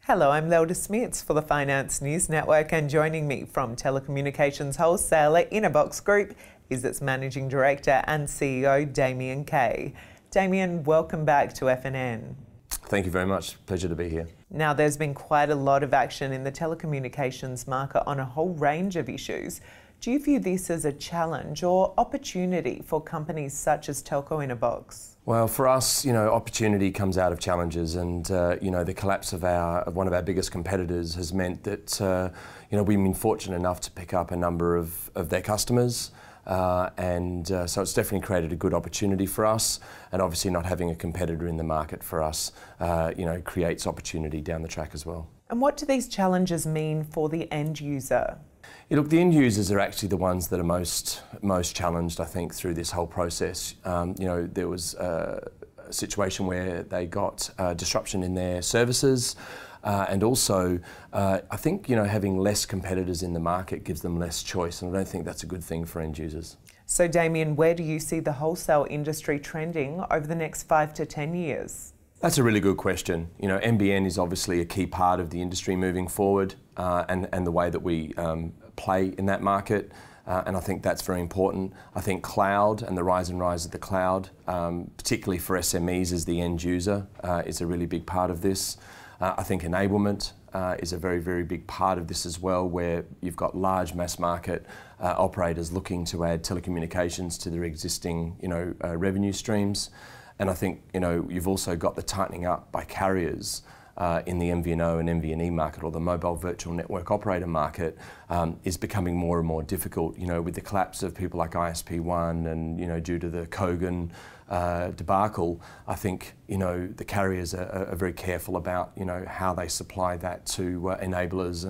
Hello, I'm Lelda Smits for the Finance News Network, and joining me from telecommunications wholesaler Inabox Group is its Managing Director and CEO Damian Kay. Damian, welcome back to FNN. Thank you very much. Pleasure to be here. Now, there's been quite a lot of action in the telecommunications market on a whole range of issues. Do you view this as a challenge or opportunity for companies such as Telco Inabox? Well, for us, opportunity comes out of challenges, and the collapse of one of our biggest competitors has meant that we've been fortunate enough to pick up a number of their customers, and so it's definitely created a good opportunity for us. And obviously, not having a competitor in the market for us, creates opportunity down the track as well. And what do these challenges mean for the end user? Look, the end users are actually the ones that are most challenged, I think, through this whole process. There was a situation where they got disruption in their services, and also I think having less competitors in the market gives them less choice, and I don't think that's a good thing for end users. So, Damian, where do you see the wholesale industry trending over the next 5 to 10 years? That's a really good question. NBN is obviously a key part of the industry moving forward, and the way that we play in that market, and I think that's very important. I think cloud and the rise of the cloud, particularly for SMEs as the end user, is a really big part of this. I think enablement is a very, very big part of this as well, where you've got large mass market operators looking to add telecommunications to their existing revenue streams. And I think you've also got the tightening up by carriers in the MVNO and MVNE market, or the mobile virtual network operator market, is becoming more and more difficult. With the collapse of people like ISP1 and due to the Kogan debacle, I think the carriers are very careful about how they supply that to enablers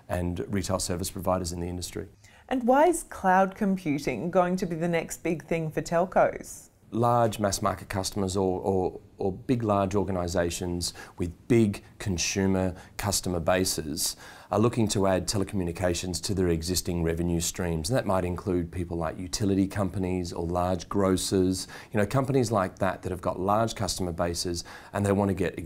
and retail service providers in the industry. And why is cloud computing going to be the next big thing for telcos? Large mass market customers or big large organisations with big consumer customer bases are looking to add telecommunications to their existing revenue streams, and that might include people like utility companies or large grocers, companies like that have got large customer bases, and they want to get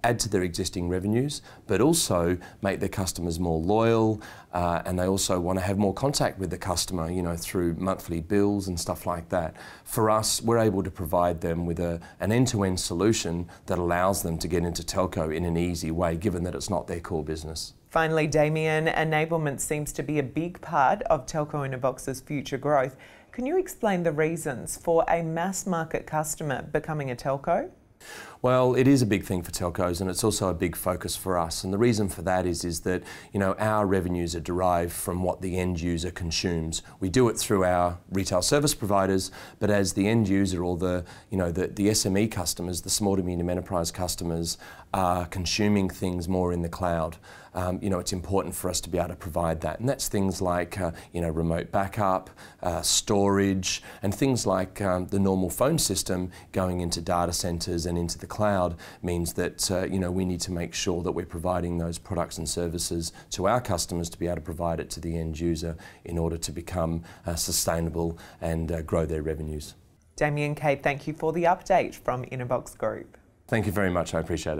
add to their existing revenues, but also make their customers more loyal, and they also want to have more contact with the customer, through monthly bills and stuff like that. For us, we're able to provide them with an end-to-end solution that allows them to get into telco in an easy way, given that it's not their core business. Finally, Damian, enablement seems to be a big part of Telco Inabox's future growth. Can you explain the reasons for a mass market customer becoming a telco? Well, it is a big thing for telcos, and it's also a big focus for us. And the reason for that is that our revenues are derived from what the end user consumes. We do it through our retail service providers, but as the end user, or the SME customers, the small to medium enterprise customers, are consuming things more in the cloud, it's important for us to be able to provide that. And that's things like remote backup, storage, and things like the normal phone system going into data centres and into the cloud means that we need to make sure that we're providing those products and services to our customers to be able to provide it to the end user in order to become sustainable and grow their revenues. Damian Kay, thank you for the update from Inabox Group. Thank you very much. I appreciate it.